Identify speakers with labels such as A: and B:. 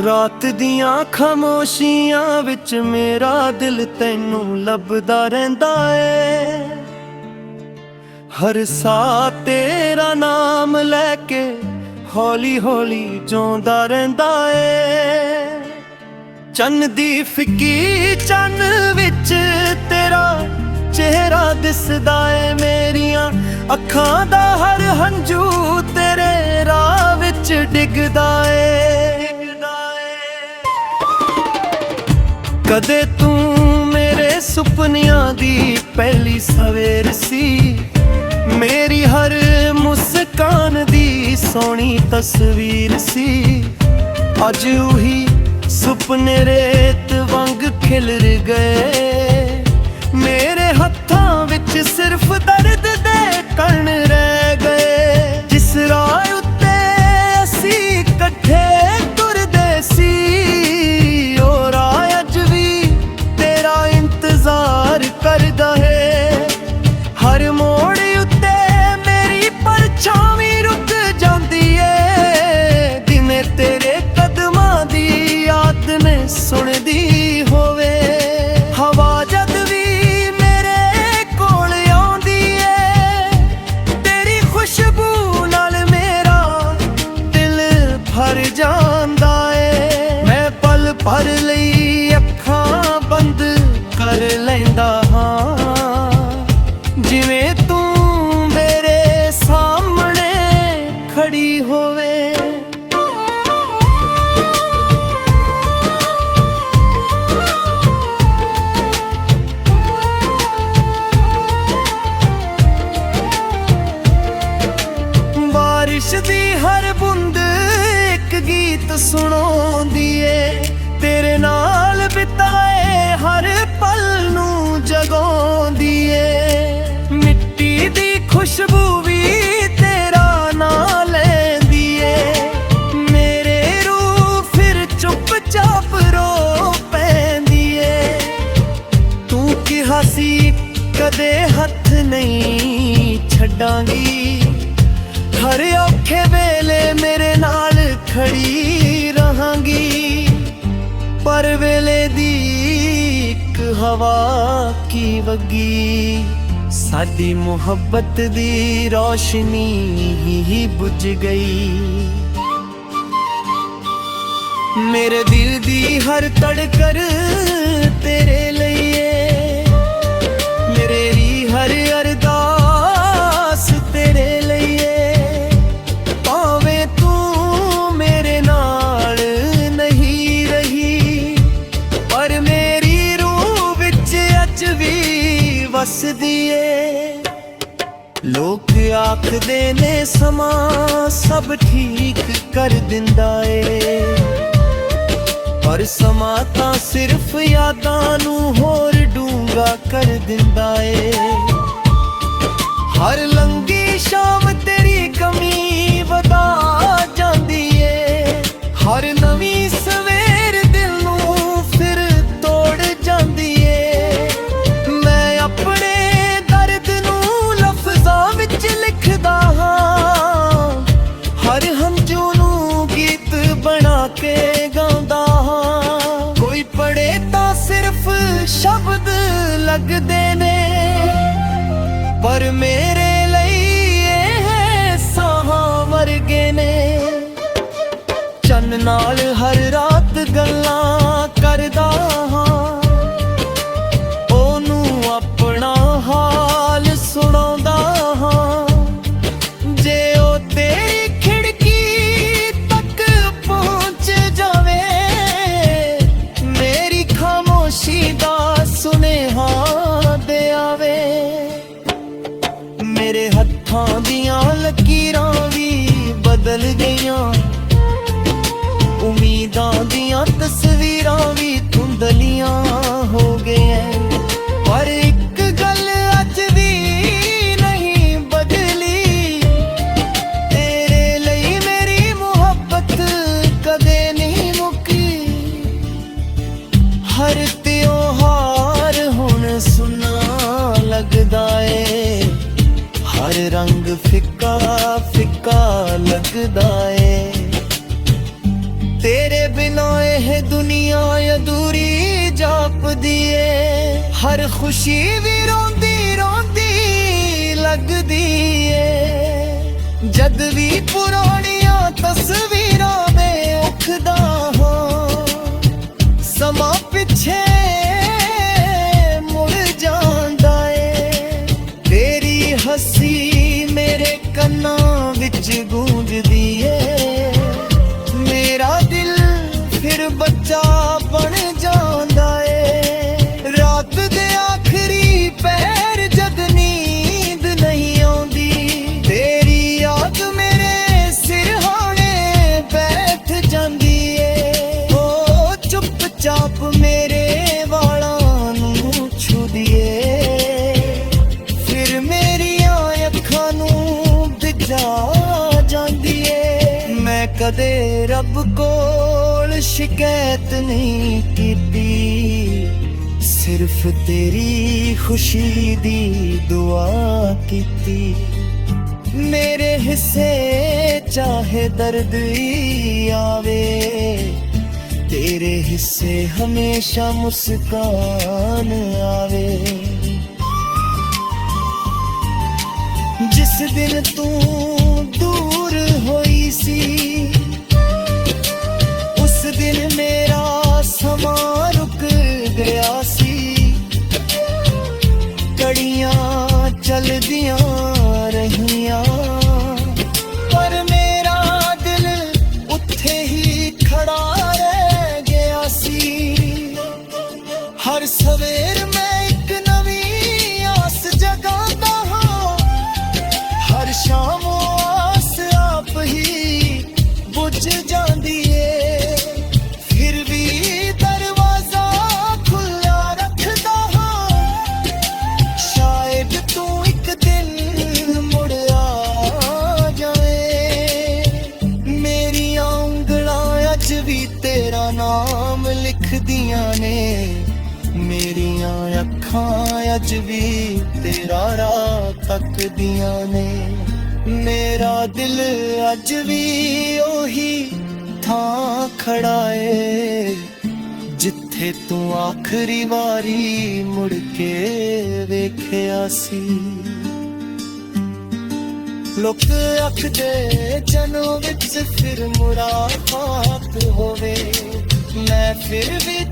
A: रात दियां खामोशियां विच मेरा दिल तैनू लभदा रहिंदा है। हर सा तेरा नाम लैके हौली हौली जोंदा रहिंदा है। चन्न दी फिक्की चन्न विच तेरा चेहरा दिसदा है। मेरियां अखां दा हर हंझू तेरे राह विच डिगदा है। कदे तू मेरे सुपनियां दी पहली सवेर सी। मेरी हर मुस्कान दी सोहनी तस्वीर सी। अज उही सुपने रेत वांग खिलर गए। मेरे हत्थां विच सिर्फ दर्द दे कण रह गए। जिस राह उत्ते असी कट्ठे तुरदे सी, ओ राह अज भी तेरा इंतजार करदा है। हर मोड़ उत्ते मेरी परछावी रुक जांदी है। दिने तेरे कदमां दी याद ने सुनदी होवे। हवा जद भी मेरे कोल आउंदी है, तेरी खुशबू नाल मेरा दिल भर जांदा है। मैं पल भर लई अखां बंद कर लैंदा हां, जिवें तू मेरे सामने खड़ी होवे। बारिश दी हर बूंद एक गीत सुणाउंदी ए। तेरे नाल बिताए हर पल नूं जगाउंदी ए। मिट्टी दी खुशबू भी तेरा नां लैंदी ए। मेरे रूह फिर चुपचाप रो पैंदी ए। तू किहा सी कदे हथ नहीं छड्डांगी। हर औखे वेले मेरे नाल खड़ी रहांगी। पर वेले दी इक हवा की वगी, साडी मुहब्बत दी रोशनी ही बुझ गई। मेरे दिल दी हर धड़कन तेरे लिए, मेरी हर अरदास तेरे लिए। भावें तू मेरे नाल नहीं रही, पर मेरी रूह विच अज भी वसदी ए। लोग आखदे ने समा सब ठीक कर दिंदा ए, पर समा तां सिर्फ यादां नूं होर डूंगा कर दिंदा ए। हर लंघी शाम तेरी कमी वधा जांदी ए। हर नवीं सवेर दिल नूं फिर तोड़ जांदी ए। मैं अपने दर्द नूं लफ्ज़ां विच लिखदा हां, हर हंझू नूं गीत बना के गांदा हां। कोई पढ़े तां सिर्फ शब्द लगदे ने, पर मेरे ਲਈ ਇਹ ਸਾਹਾਂ ਵਰਗੇ ਨੇ। ਚੰਨ ਨਾਲ ਹਰ ਰਾਤ ਗੱਲਾਂ ਕਰਦਾ ਹਾਂ, ਉਹਨੂੰ ਆਪਣਾ ਹਾਲ ਸੁਣਾਉਂਦਾ ਹਾਂ। ਜੇ ਉਹ ਤੇਰੀ ਖਿੜਕੀ ਤੱਕ ਪਹੁੰਚ ਜਾਵੇ, ਮੇਰੀ ਖਾਮੋਸ਼ੀ ਦਾ ਸੁਨੇਹਾ ਦੇ ਆਵੇ। मेरे हत्थां दियां लकीरां भी बदल गईयां, उम्मीदां दियां तस्वीरां भी धुंधलियां हो गईयां। पर एक गल अज भी नहीं बदली, तेरे लई मेरी मुहब्बत कदे नहीं मुक्की। हर त्योहार हुण सुना लगदा ए, हर रंग फिक्का फिक्का लगदा ए। तेरे बिना ਇਹ ਦੁਨੀਆ ਅਧੂਰੀ ਜਾਪਦੀ ਏ, ਹਰ ਖੁਸ਼ੀ ਵੀ ਰੋਂਦੀ ਰੋਂਦੀ ਲੱਗਦੀ ਏ। ਜਦ ਵੀ ਪੁਰਾਣੀਆਂ ਤਸਵੀਰਾਂ ਵੇਖਦਾ ਹਾਂ, ਸਮਾਂ ਪਿੱਛੇ ਮੁੜ ਜਾਂਦਾ ਏ। ਤੇਰੀ ਹੱਸੀ ਮੇਰੇ ਕੰਨਾਂ ਵਿੱਚ ਗੂੰਜਦੀ ਏ, ਮੇਰਾ ਦਿਲ ਫਿਰ ਬੱਚਾ ਬਣ ਜਾਂਦਾ ਏ। ਰਾਤ ਦੇ ਆਖਰੀ ਪਹਿਰ ਜਦ ਨੀਂਦ ਨਹੀਂ ਆਉਂਦੀ, ਤੇਰੀ ਯਾਦ ਮੇਰੇ ਸਿਰਹਾਣੇ ਬੈਠ ਜਾਂਦੀ ਏ। ਉਹ ਚੁੱਪਚਾਪ ਮੇਰੇ ਵਾਲਾਂ ਨੂੰ ਛੂਦੀ ਏ, ਫਿਰ ਮੇਰੀਆਂ ਅੱਖਾਂ ਨੂੰ ਭਿਜਾ ਜਾਂਦੀ ਏ। ਮੈਂ ਕਦੇ ਰੱਬ ਕੋਲ ਸ਼ਿਕਾਇਤ ਨਹੀਂ ਕੀਤੀ, ਸਿਰਫ ਤੇਰੀ ਖੁਸ਼ੀ ਦੀ ਦੁਆ ਕੀਤੀ। ਮੇਰੇ ਹਿੱਸੇ ਚਾਹੇ ਦਰਦ ਹੀ ਆਵੇ, ਤੇਰੇ ਹਿੱਸੇ ਹਮੇਸ਼ਾ ਮੁਸਕਾਨ ਆਵੇ। ਜਿਸ ਦਿਨ ਤੂੰ ਦੂਰ ਹੋਈ ਸੀ, ਉਸ ਦਿਨ ਮੇਰਾ ਸਮਾਂ ਰੁਕ ਗਿਆ ਸੀ। ਘੜੀਆਂ ਚਲਦੀਆਂ ਰਹੀਆਂ, ਪਰ ਮੇਰਾ ਦਿਲ ਉੱਥੇ ਹੀ ਖੜਾ ਰਹਿ ਗਿਆ ਸੀ। ਹਰ ਸਵੇਰ ਮੈਂ ਇੱਕ ਨਵੀਂ ਆਸ ਜਗਾਉਂਦਾ ਹਾਂ, ਹਰ ਸ਼ਾਮ ਆਸ ਆਪ ਹੀ ਬੁਝ ਜਾਂਦੀ ਏ। ਫਿਰ ਵੀ ਦਰਵਾਜ਼ਾ ਖੁੱਲ੍ਹਾ ਰੱਖਦਾ ਹਾਂ, ਸ਼ਾਇਦ ਤੂੰ ਇੱਕ ਦਿਨ ਮੁੜ ਆ ਜਾਵੇਂ। ਮੇਰੀਆਂ ਉਂਗਲਾਂ ਅੱਜ ਵੀ ਤੇਰਾ ਨਾਮ ਲਿਖਦੀਆਂ ਨੇ, ਮੇਰੀਆਂ ਅੱਖਾਂ ਅੱਜ ਵੀ ਤੇਰਾ ਰਾਹ ਤੱਕਦੀਆਂ ਨੇ। ਮੇਰਾ ਦਿਲ ਅੱਜ ਵੀ ਉਹੀ ਥਾਂ ਖੜਾ ਏ, ਜਿੱਥੇ ਤੂੰ ਆਖਰੀ ਵਾਰੀ ਮੁੜ ਕੇ ਵੇਖਿਆ ਸੀ। ਲੋਕ ਆਖਦੇ ਜਨਮ ਵਿੱਚ ਫਿਰ ਮੁਲਾਕਾਤ ਹੋਵੇ, ਮੈਂ ਫਿਰ ਵੀ